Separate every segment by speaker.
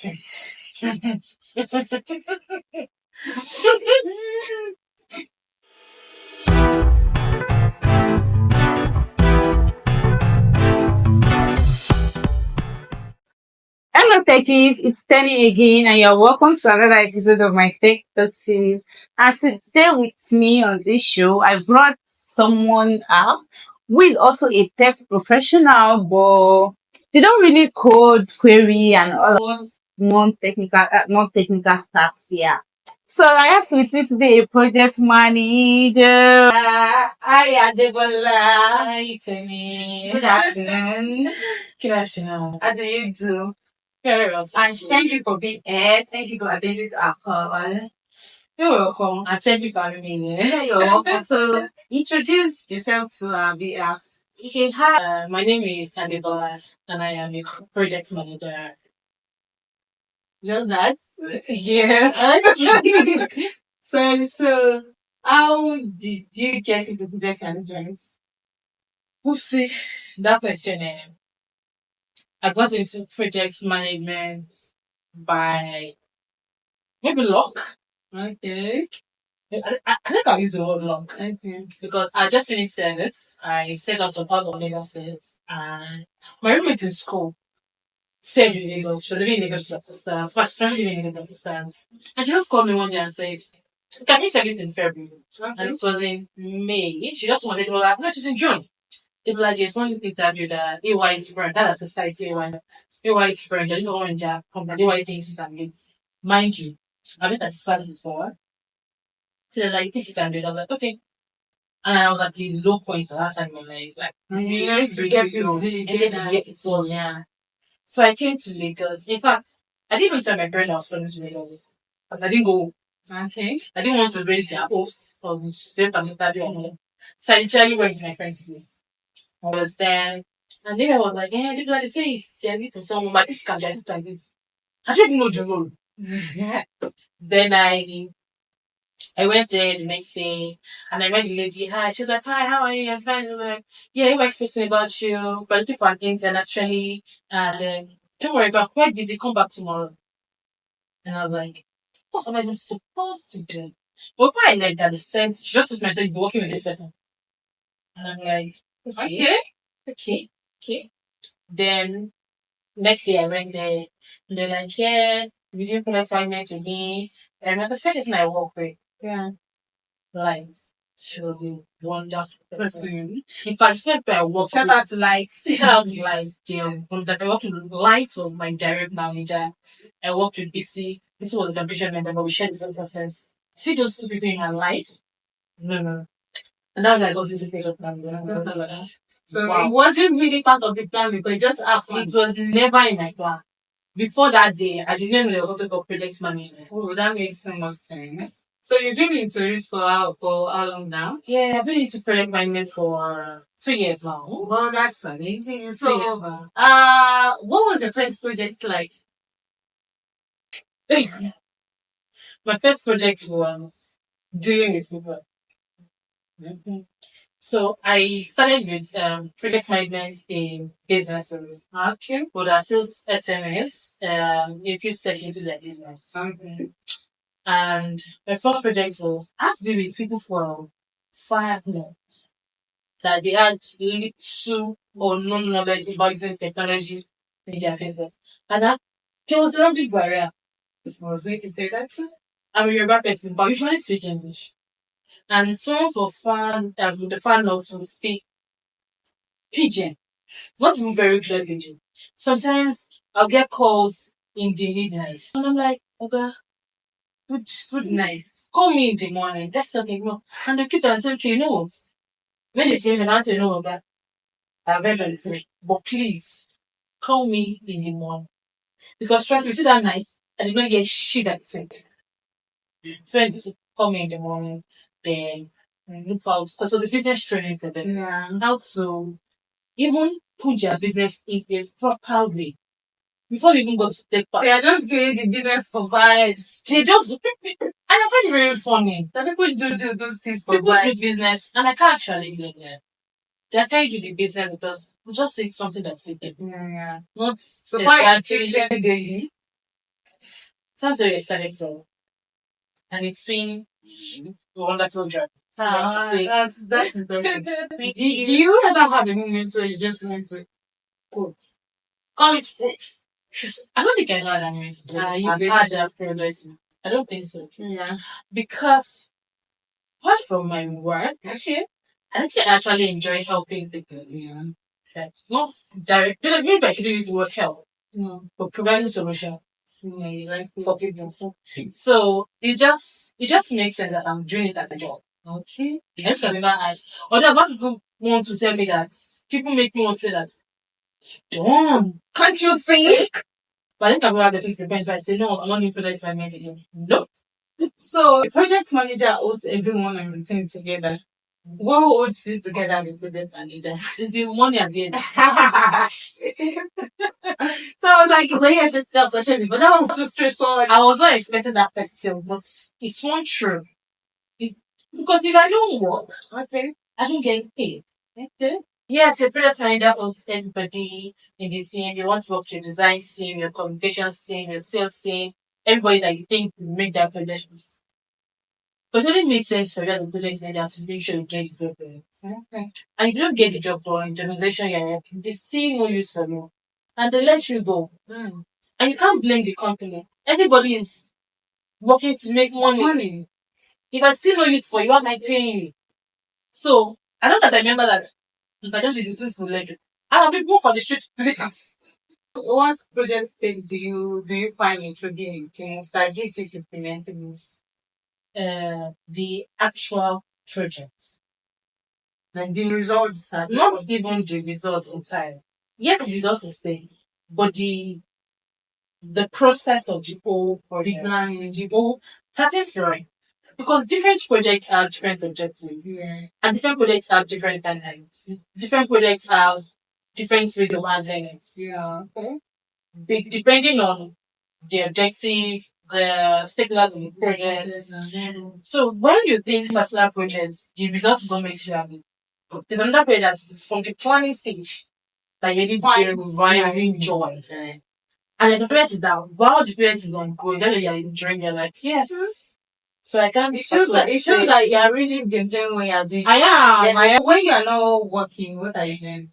Speaker 1: Hello, techies. It's Tenny again, and you're welcome to another episode of my Tech Talk series. And today, with me on this show, I brought someone up who is also a tech professional, but they don't really code, query, and all those non-technical stuff. Yeah. So I have with me today a project manager. Hi, Adebola. Hi, Timmy. Good afternoon. Good afternoon. How do you do? Very well. And thank you for being here. Thank you for attending to our call. You're welcome. And thank you for having me here. Yeah, you're welcome. So introduce yourself to our viewers. Okay, hi. My name is Adebola, and I am a project manager. Just that? Yes. Okay. So how did you get into project management? Oopsie, that question. I got into project management by maybe luck. Okay. I think I'll use the word luck. Okay. Because I just finished service. I set out some part of Lagos State, and my roommate in school said in Lagos, she was living in Lagos with her sisters, but she's living in Lagos with her sisters. And she just called me one day and said, "Okay, I finished service in February." Okay. And it was in May. She just wanted to like, no, she's in June. They were like, just one interview that AY's friend, that sister is AY. AY's friend, I didn't know when Jack come, but AY thinks you can get. Mind you, I've met her sisters before. So they're like, think you can do it. I'm like, okay. And I was at the low point of that time in my life. Like, to get busy, get it all, yeah. So I came to Lagos. In fact, I didn't even tell my parents I was coming to Lagos. Because I didn't go. Okay. I didn't want to raise their hopes of safe and interview and all. So I literally went to my friend's place. I was there. And then I was like, yeah, they like say it's journey for someone, but I think you can just it like this. I don't even know the role. Then I went there the next day and I met the lady. Hi, she's like, hi, how are you? I'm fine. I'm like, yeah, you expect me about you, but looking for an intern actually. And don't worry, but I'm quite busy. Come back tomorrow. And I was like, what am I even supposed to do? But before I left that, she just took my message, you're working with this person. And I'm like, okay. Then next day I went there and they're like, yeah, we didn't put assignments with me. And the first person I work with, yeah, Lights. She was a wonderful person. In fact, the first I worked Shout out to Lights. Shout out to Lights. I worked with Lights was my direct manager. I worked with BC. BC was a competition member, but we shared the same process. See those two people in her life? No. And that's why I got into figure plan. So wow. It wasn't really part of the plan because it just happened. It was never in my plan. Before that day, I didn't know there was something called project management. Oh, that makes so much sense. So you've been into it for how long now? Yeah, I've been into project management for 2 years now. Well, that's amazing. So, what was your first project like? My first project was dealing with people. Mm-hmm. So I started with project management in businesses. Okay. Would assist SMEs if you step into their business. Okay. And my first project was I had to deal with people from finance that they had little or no knowledge about using technology in their business. And there was a big barrier. I was going to say that too. I'm a Yoruba person, but I usually speak English. And someone for the fan notes will speak Pidgin. Not even very clear Pidgin. Sometimes I'll get calls in the midnight. And I'm like, okay, good night. Call me in the morning. Let's talk again. And the kids are saying, okay, you know what? When they finish, and I say, no, but I've read on it. But please, call me in the morning. Because trust me, see that night, I did not get shit at the So when they say, call me in the morning, then look out. Because it was a business training for them. Yeah. How to even put their business in a proper way. Before they even go to take part. They are just doing the business for vibes. They just do. And I find it very funny that people do those things for vibes. People do business, and I can't actually blame them. They are trying to do the business because we just need something that fits them. Yeah. Not so exactly. Daily.
Speaker 2: That's where I started from. And it's been a wonderful journey. That's impressive. Do you ever have a moment where you just want to quote? Call it quotes. I don't think I had that moment. I've had that privilege. I don't think so. Yeah. Because apart from my work, okay, I think I actually enjoy helping people. Yeah. Like, not direct. Maybe I should use the word help. But providing solution. Like for people. So it just makes sense that I'm doing it at the job. Okay. I think I've never had. Although a lot of people want to tell me that people make me want to say that. Don't. Can't you think? But I think I've had the things prepared. So I say no, I'm not influenced by media. Nope. So the project manager holds everyone on the team together. What holds you together as the project manager? It's the money at the end. So I was like, when you said that question, but that was too straightforward. I was not expecting that question, but it's one true. It's because if I don't work, okay, I don't get paid. Okay. Yes, your project manager owns everybody in the team. You want to work with your design team, your communications team, your sales team, everybody that you think will make that project. But it only makes sense for you as a project manager to make sure you get the job done. Okay. And if you don't get the job done, the organization you're working, they see no use for you. And they let you go. And you can't blame the company. Everybody is working to make money. If I see no use for you, why am I paying you? So, I know that I remember that if I don't do this, this will let you. I'll be walk on the street, please. What project phase do you find intriguing that gives you implementing this? The actual project. Like the results are not even the result entirely. Yes, the result is there, but the process of the whole project, the whole starting from because different projects have different objectives. Yeah. And different projects have different timelines. Different projects have different ways of handling it. Yeah. Okay. Depending on the objective, the stakeholders in the project. So when you think particular projects, the results don't make you happy. There's another project that's from the planning stage that you didn't do while you enjoy. And there's a project that while the project is ongoing, then you're enjoying, you're like, yes. So I can't. It shows that you're really enjoying what you're doing. I am. When you're not working, what are you doing?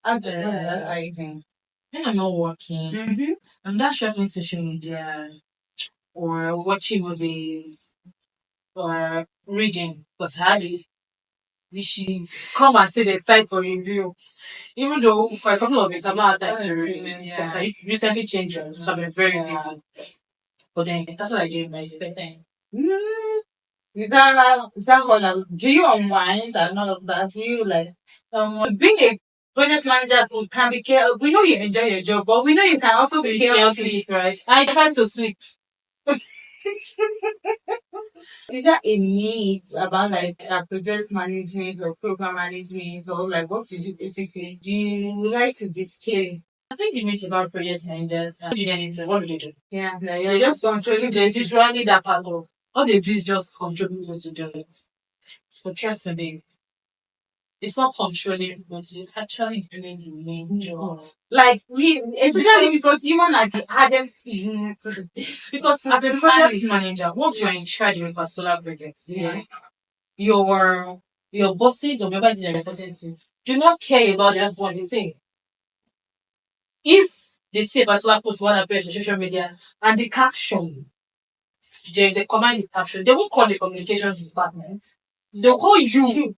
Speaker 2: What are you doing? When I'm not working, I'm not shopping social media or watching movies or reading. Because Harry, you should come and say there's time for review. Even though for a couple of weeks I'm not had time to read because I recently changed jobs, so I've been very busy. But then that's what I do in my spare time. Is that all? Do you unwind and all of that? Do you like being a project manager who can be care? We know you enjoy your job, but we know you can also be chaotic, right? I try to sleep. Is there a need about like project management or program management or like what you do basically? Do you like to display? I think the myth about project managers and doing anything, what do they do? Yeah, like you're just controlling. There's usually that part of all they do is just controlling what to do it. But trust me, it's not controlling, but it's actually doing the main job. Like we, especially because human are the hardest thing. Because as a project manager, once you're in charge of a particular project, your bosses or members you're reporting to do not care about the what they say. If they say a particular post one appears on social media and the caption, there is a command in the caption, they won't call the communications department. They'll call you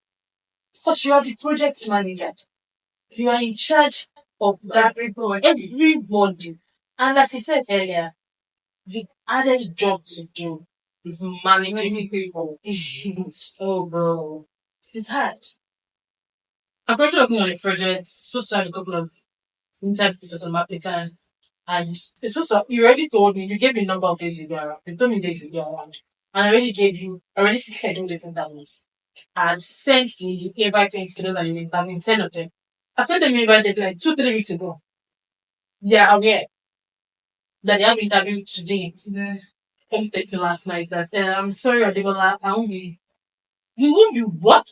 Speaker 2: because you are the project manager. You are in charge of that everybody. And like I said earlier, the hardest job to do is managing people. Oh, bro. It's hard. I'm currently working on a project, supposed to have a couple of interviews for some applicants. And it's supposed to, you already told me, you gave me a number of days you go around. You told me days you go around. And I already scheduled these interviews. I've sent the invite links to those and you have been 10 of them. I sent them invite like 2-3 weeks ago. They are aware that they have interview today. Home text me last night that I'm sorry, Adebola, I won't be. You won't be what?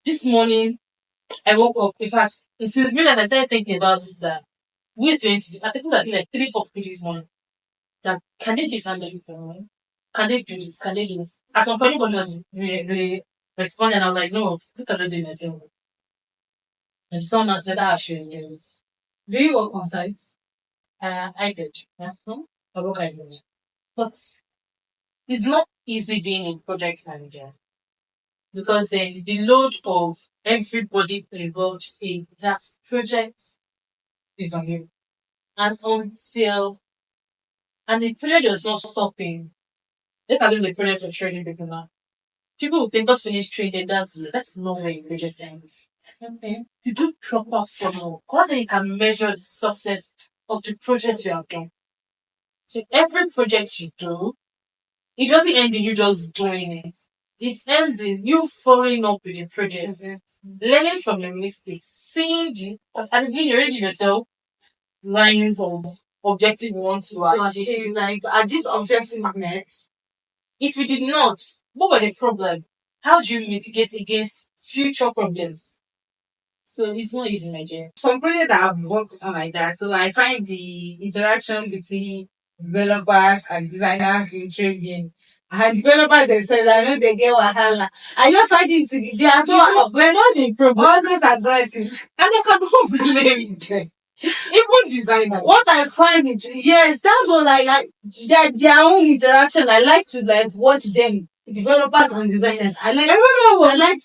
Speaker 2: This morning I woke up. In fact, it since me that I started thinking about it that who is going to do I think that like 3-4 people this morning. that can they please handle it for me? Can they do this? Can they do this? At some point, nobody was responding. And I was like, no, look at those in myself. And someone said, I should do this. Do you work on site? I did. Yeah. I work like that. But it's not easy being a project manager because then the load of everybody involved in that project is on you. And the project is not stopping. Let's assume the project for training people now. People will think just finish training, that's not where your project ends. Okay. You do proper follow. How then you can measure the success of the project you have done. So every project you do, it doesn't end in you just doing it. It ends in you following up with the project, learning from the mistakes, seeing because at the beginning you already give yourself lines of objective you want to achieve. Like, are these objectives met? If you did not, what were the problem? How do you mitigate against future problems? So it's not easy, Nigeria. Some projects that I've worked on like that, so I find the interaction between developers and designers intriguing. And developers themselves, I know they get wahala. I just find it, they are so, we're not the problem. Always aggressive. And I cannot blame them. Even designers. What I find it, yes, that's what I like. Their own interaction. I like to watch them, developers and designers. I like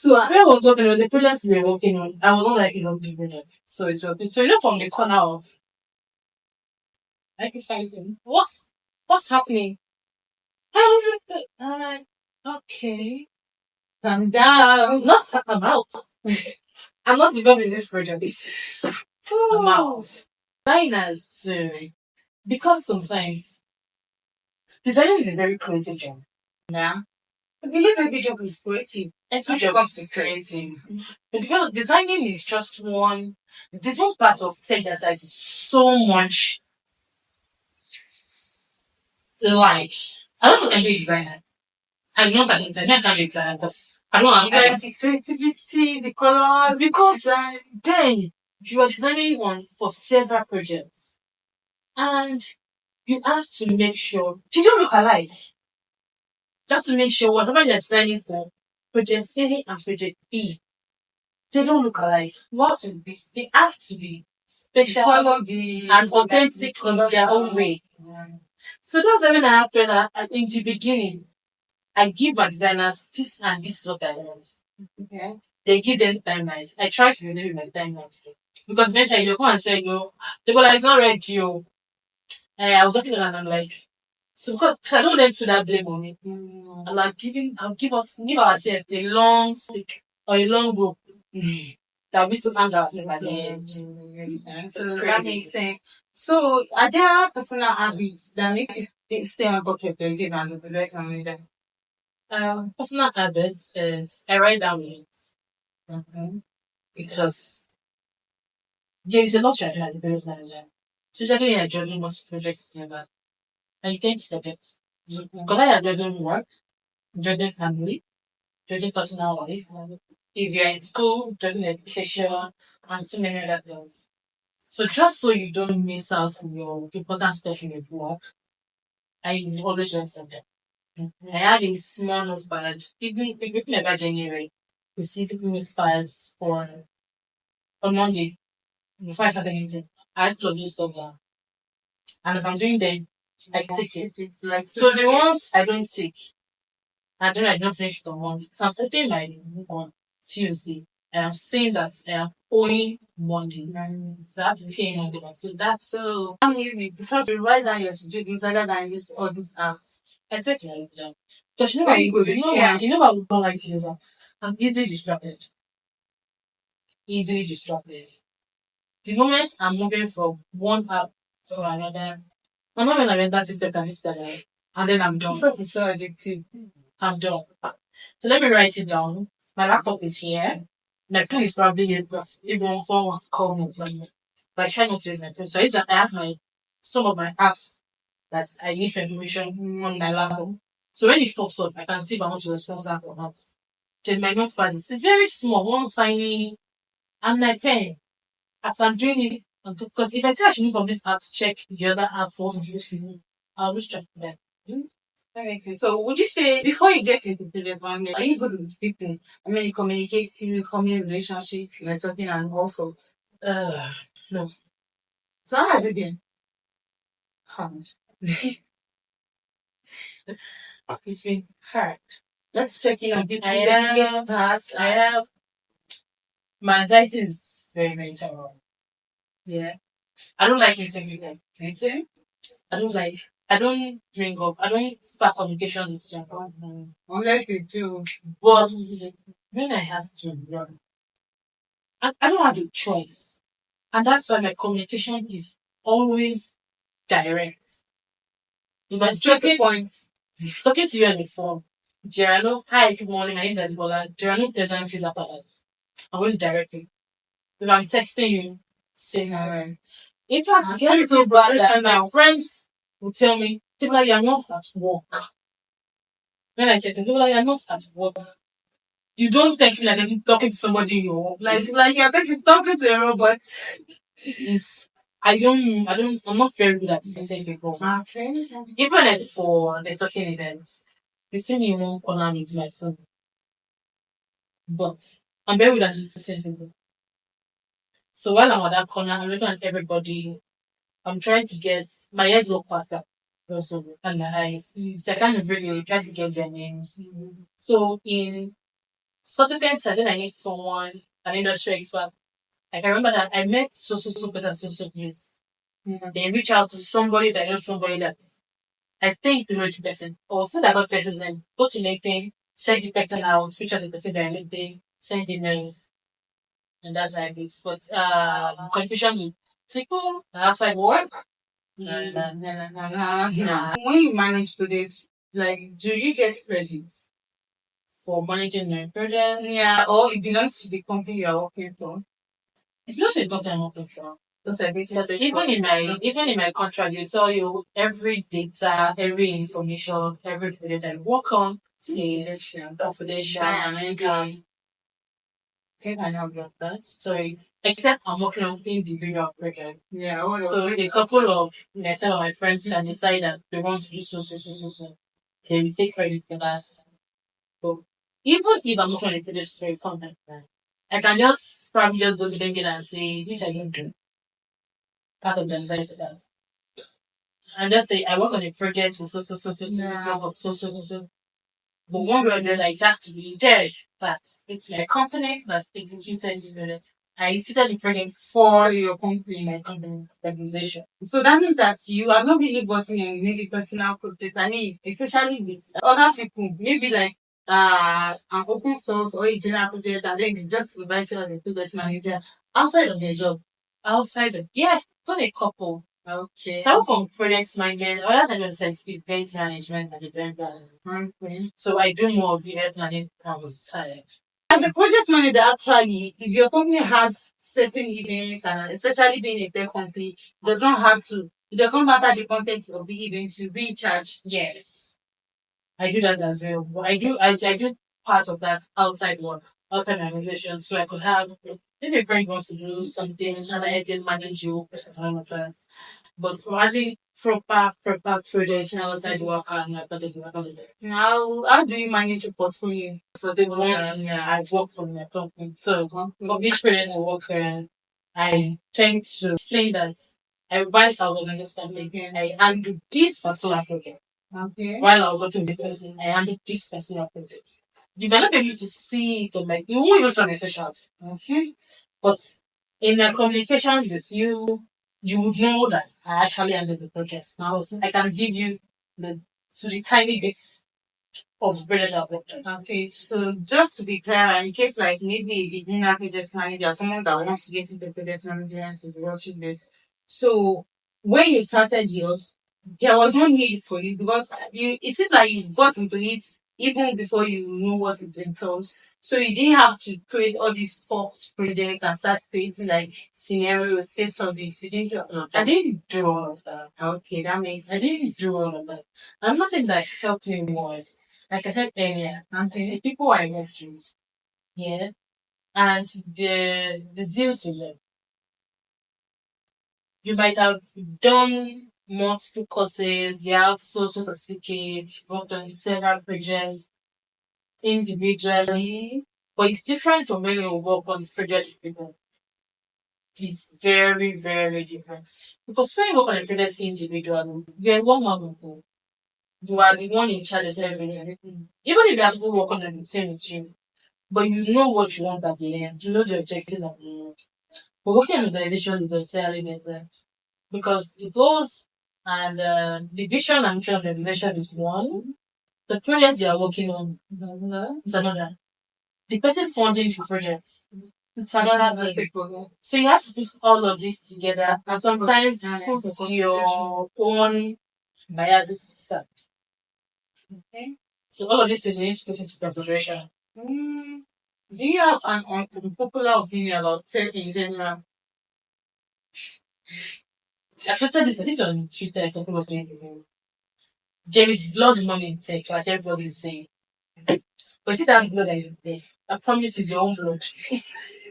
Speaker 2: to. When I was working on the projects we were working on, I was not like the project. So it's working. So from the corner of, I can find what's happening. I'm like, okay, calm down. Not talk about. I'm not involved in this project. I'm out. Designers too, because sometimes designing is a very creative job. Yeah. I believe every job is creative. Every job is creative. But because designing is just one. This one part of tech that has so much life. I also can be a designer. I'm not an designer, I can be a designer because I don't have the creativity, the colors, because then you are designing one for several projects. And you have to make sure they don't look alike. You have to make sure whatever you're designing for project A and project B, they don't look alike. They have to be special and authentic in their own way. So that's when I happened in the beginning. I give my designers this and this is what I want. Okay. They give them timelines. I try to renew my timelines too. Because eventually you come and say, they were like, it's not ready, I was looking at it and I'm like, so because I don't want them to that blame on me. And I'll give ourselves a long stick or a long rope that we still hang ourselves at the end. So that makes sense. So are there personal habits that makes you stay on top of your game and the rest of the personal habits is I write down minutes. Because there is a lot to do as a business manager. Especially in a journey most projects together. And you tend to forget. Because I have juggling work, juggling family, juggling personal life. If you're in school, juggling education, and so many other things. So just so you don't miss out on your important stuff in your work, I always just do that. I have a small notepad. Even if you never anyway, you see people notepad on Monday before I start anything. I had to do stuff now. And if I'm doing them, I take it. Like so the ones I don't take, I don't finish it on Monday. So I'm putting my on Tuesday. And I'm saying that I am owing Monday. So I have to pay Monday. So that's so I'm easy. Before you write down your to-do list rather than use all these apps. I expect to use them. Because you know what we don't like to use apps. I'm easily distracted. The moment I'm moving from one app to another, I'm not when I enter TikTok and Instagram, and then I'm done. It's so addictive. I'm done. So let me write it down. My laptop is here. My phone is probably here because even someone wants to call me or something. But I try not to use my phone. So I use that I have some of my apps that I need for information on my laptop. So when it pops up, I can see if I want to respond to that or not. Then my notepad it's very small, one tiny, and my pen. As I'm doing it, because if I say I should move from this app to check the other app for notification, I'll lose track of them. That makes sense. So would you say before you get into the environment, are you good with people? I mean, communicating, forming relationships, networking, and all sorts. No. So how has it been? Hard. It's been hard. Let's check in on people. I have my anxiety is very, very terrible. Yeah. I don't like meeting people. Okay. I don't bring up, I don't start communication with someone. Unless they do. But when I have to run, I don't have a choice. And that's why my communication is always direct. If I'm straight to the point, talking to you on the phone, Gerano, hi, good morning, my name is Adibola. Gerano doesn't feel after that. I'm going directly. If I'm texting you, say hi. In fact, it gets so bad that my friends will tell me, Tibola, you're not at work. When I get in, Tibola, you're not at work. You don't text me like you're talking to somebody in your work. Like you're talking to a robot. It's, I'm not very good at meeting people. Okay. Even for the talking events, you see me in one corner with my phone. But I'm very good at listening to people. So while I'm at that corner, I'm looking at everybody. I'm trying to get my ears work faster. Also, and my eyes. So I kind of really try to get their names. So in such a thing, then I need someone, an industry expert. Like I remember that I met so person so place. They reach out to somebody that knows somebody that I think you know the person. Or since I got person's name, go to LinkedIn, check the person out, reach out to the person by LinkedIn, send emails, and that's how it is. But confusion with people outside work. Nah. When you manage students, like, do you get credits for managing your project? Yeah, or it belongs to the company you are working for. It belongs to the company I'm working for. Those are data. Because even in my contract, they tell you every data, every information, every project I work on is confidential. I think I know about that. So except I'm working on individual project. Yeah. So a couple of some of my friends can decide that they want to do so. They will take credit for that. So even if I'm not on a project for a fun, I can just probably just go to LinkedIn and say, which I didn't do. Part of the anxiety does. And just say, I work on a project for so. But one way or the other, it has to be there that it's my company that executed this project. I executed the project for your company, my company organization. So that means that you are not really gotten in maybe personal projects. I mean, especially with other people, maybe like an open source or a general project, and then they just invite you as a project manager outside of your job. Outside of got a couple. Okay. So from project management, other side of the event management and event planning. So I do more of event planning on the side. As a project manager, actually, if your company has certain events, and especially being a tech company, it does not matter the context of the event, you be in charge. Yes. I do that as well. But I do part of that outside work, outside my organization. So I could have, if a friend wants to do something and I can manage you, personal plans. But for having proper projects outside work and like that is not only that. How do you manage your portfolio? So the ones I work for my company. So for each project I work on, I tend to explain that while I was in this company, I handle this particular project. Okay. While I was working with this person, I handled this particular project. You might not be able to see it on like you won't use on the socials. Okay. But in my communications with you, you would know that I actually handled the project. Now I can give you the tiny bits of the project I've worked on. Okay, so just to be clear, in case like maybe a beginner project manager, someone that wants to get into project management is watching this. So when you started yours, there was no need for you because it seems like you got into it even before you know what it entails. So you didn't have to create all these false projects and start creating like scenarios, case studies. You didn't do all of that. I didn't do all of that. Okay, that makes I didn't do all of that. And nothing that helped me was like I said earlier, the people I worked with, yeah, and the zeal to learn. You might have done multiple courses, you have social certificates, you've worked on several projects individually, but it's different from when you work on project with people. It's very, very different. Because when you work on a project individually, you're one man who you are the one in charge of everything. Even if you have people working on the same with you, but you know what you want at the end, you know the objectives at the end. But working on organization is entirely different because the goals and the vision and mission of the organization is one. The projects you are working on is another. The person funding the projects it's another thing. So you have to put all of this together and sometimes put your own biases to start. Okay. So all of this is you need to put into consideration. Do you have an unpopular opinion about tech in general? I posted this, I think on Twitter a couple of days ago. There is blood money in tech, like everybody is saying. But see that blood that is there. I promise it's your own blood.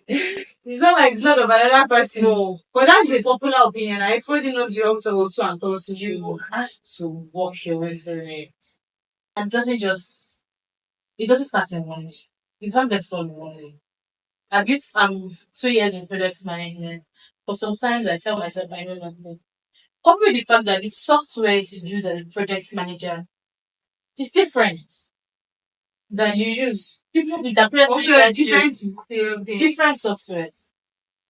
Speaker 2: It's not like blood of another person. No. But that's a popular opinion. Everybody knows you have to also and also you have to walk your way through it. And it doesn't start in one day. You can't get started in one day. I'm 2 years in product management. But sometimes I tell myself I know nothing. Coupled with the fact that the software is used as a project manager is different than you use. People with the project manager use different softwares.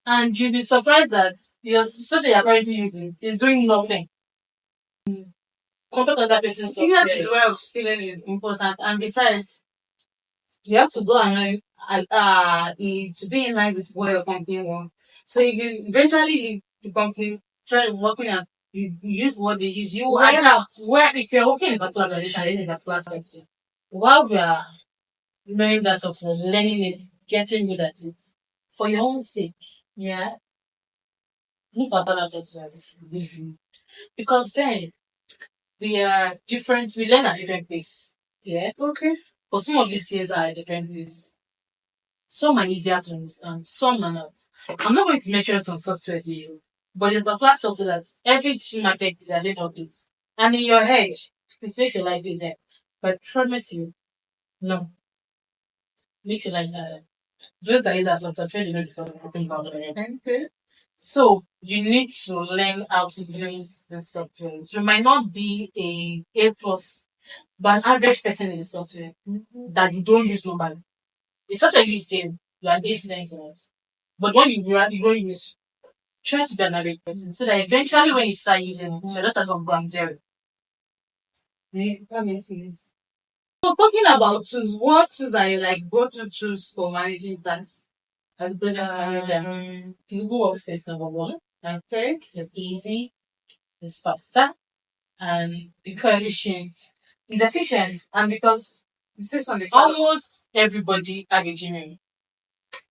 Speaker 2: And you'll be surprised that your software you're currently using is doing nothing compared to that person's software. That is why upskilling is important. And besides, you have to go and to be in line with what your company wants. So if you eventually leave the company, try working at you use what they use, you will adapt. Where if you're working in a particular organization, in a particular software, while we are learning that software, learning it, getting good at it, for your own sake, yeah, look at other softwares. Because then we are different, we learn at different pace. Yeah. Okay. But some of these things are at different pace. Some are easier to understand, some are not. I'm not going to mention some software here, but in the class software that every team market is a little bit. And in your head, it makes your life easier. But I promise you, no. Makes your life harder. Those that use that software, you know the software talking about it. Okay. So you need to learn how to use the software. You might not be A plus, but an average person in the software that you don't use normally. The software you use then, you are A student in it. But when you don't use, try to be an average person. So that eventually when you start using it, you're not from ground zero. That makes sense. So talking about tools, what tools are you like go-to tools for managing tasks as a project manager? Google Workspace is number one. Okay. It's easy, it's faster, and efficient. It's efficient, and because almost everybody have a Gmail.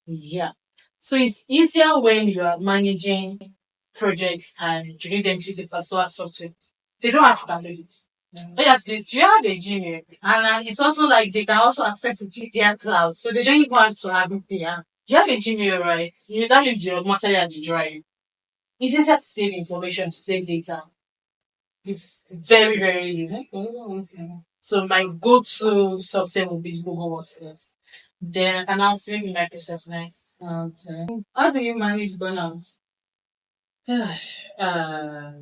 Speaker 2: Yeah. So it's easier when you are managing projects and you need them to use a particular software. They don't have to download it. All you have to do is, do you have a Gmail? And it's also like they can also access it via cloud. So they don't want to have it there. Do you have a Gmail, right? That means you're mostly at the drive. It's easier to save information, to save data. It's very, very easy. So my go-to software will be Google Workspace. Then I can now save Microsoft Next. Okay. How do you manage burnout? How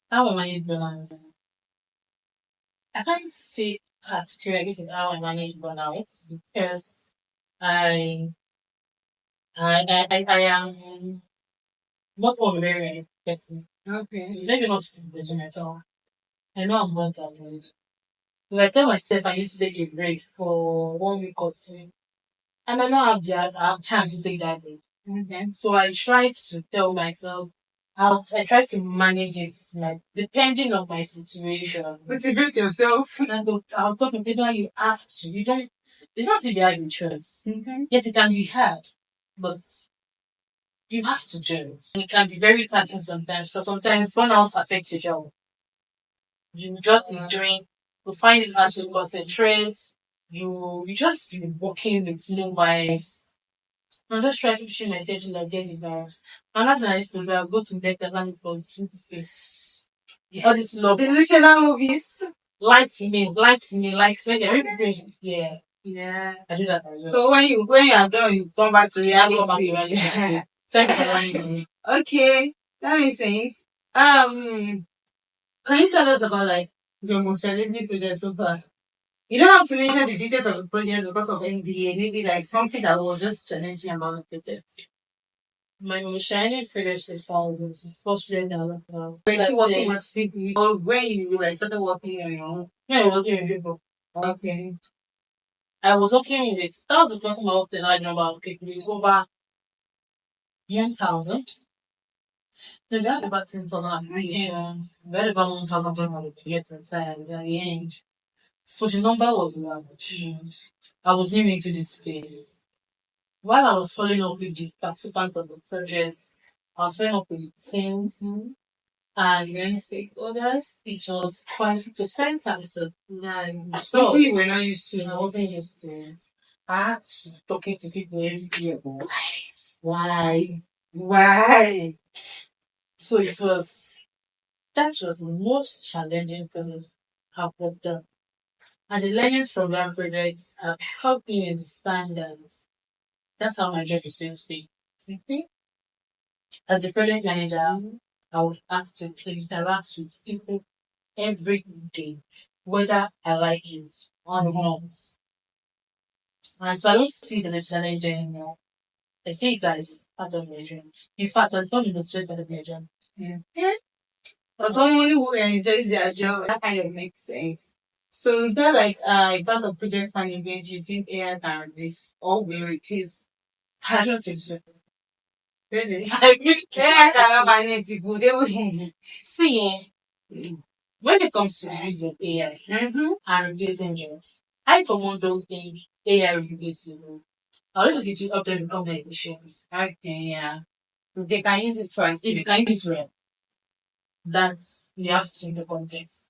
Speaker 2: I manage burnout? I can't say particularly this is how I manage burnout because I I am not a very person. Okay. So maybe not to be myself. I know I'm burnt out already. If I tell myself I need to take a break for 1 week or two, I might not have chance to take that break. Okay. So I try to tell myself I try to manage it, like, depending on my situation. Motivate yourself. And I'll talk to people, you have to. You don't, it's not if you have a choice. Mm-hmm. Yes, it can be hard, but you have to do it. And it can be very taxing sometimes, because sometimes burnout affects your job. You just be doing, you find it hard to concentrate, you just be working with no vibes. I'm just trying to push myself to like get the virus. And that's what I used to do. I'll go to bed and look for sweet face. All these love. Delusional movies. Lights me. Yeah. Yeah. I do that as well. So when you are done, you come back to reality. I come back to reality. Thanks for reminding me. Okay. That makes sense. Can you tell us about like your most challenging project so far? You don't have to mention the details of the project because of NDA. Maybe like something that was just challenging about the project. My most challenging project so far was the first project that I worked on. Were you working with people or when you like started working on your own? Yeah, I was working with people. Okay. I was working with that was the first time I worked with a large number of people. It was over 1,000. Then we had about 10,000 applications. We had about 1,000 people to get inside at the end. So the number was large. I was new into this space. While I was following up with the participants of the project, I was following up with the teams and stakeholders. It was quite time to especially when I used to. I wasn't used to it. I had to talking to people every day. Why? So that was the most challenging thing I've worked on. And the learnings from that project have helped me understand that that's how my job is going to be. Okay? As a project manager, I would have to interact with people every day, whether I like it or not. And so I don't see the challenge anymore. I see it as part of my job. In fact, I don't illustrate part of my job. Yeah. For someone who enjoys their job, that kind of makes sense. So is that like a part of project management you think AI can replace or will replace? I don't think so. Really? I think AI can manage people. They will see. When it comes to the use of AI and replacing jobs, I for one don't think AI will replace people. I don't think it will help them become more efficient. Okay, yeah. If they can use it right. If you can use it well, that's you have to take the context.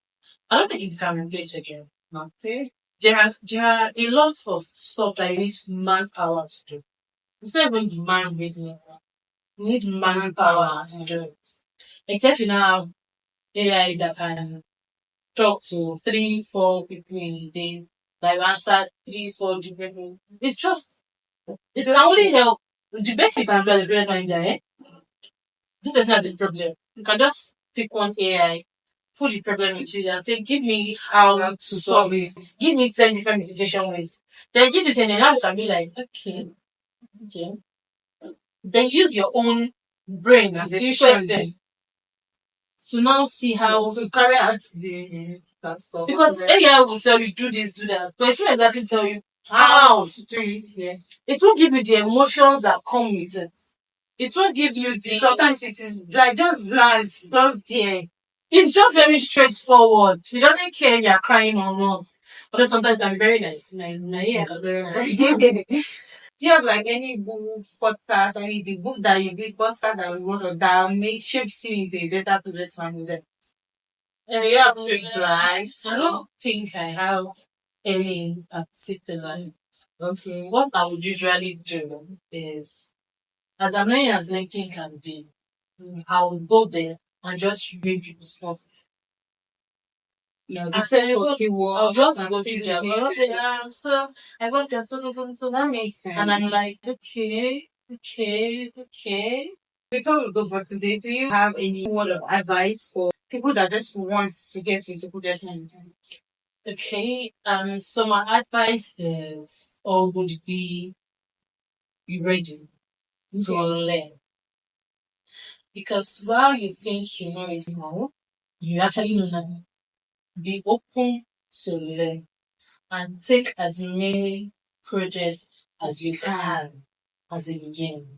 Speaker 2: I don't think it can replace a job. Okay. There are a lot of stuff that you need manpower to do. It's not even demand reasoning. You need manpower to do it. Except you now have AI that can talk to 3, 4 people in a day, like answer 3, 4 different people. It can only help. The best you can do as a project manager, this is not the problem. You can just pick one AI, put the problem into it and say, give me how to solve it. Give me 10 different mitigation ways. Then give it 10 and now you can be like, okay. Then use your own brain as a person to now see how to carry out the stuff. Because AI will tell you do this, do that. But it won't exactly tell you how to do it. Yes. It won't give you the emotions that come with it. It won't give you the sometimes it is like just bland, just there. It's just very straightforward. It doesn't care if you're crying or not. But then sometimes it can be very nice. My ear can be very nice. Do you have like any books, podcasts, any the book that you read, podcast that you want to that makes shapes you into a better project manager? Yeah, right. I don't think I have any in particular. Okay. What I would usually do is, as annoying as LinkedIn can be, I would go there and just read people's posts. No, the search for keywords. I'll just go through their work. So I got there, so that makes sense. And I'm like, okay. Before we go for today, do you have any word of advice for people that just want to get into project management? Okay. So my advice is, or would be ready to learn. Because while you think you know it now, you actually know nothing. Be open to learn and take as many projects as you can as a beginning.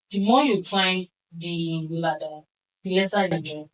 Speaker 2: The more you climb the ladder, the lesser you do.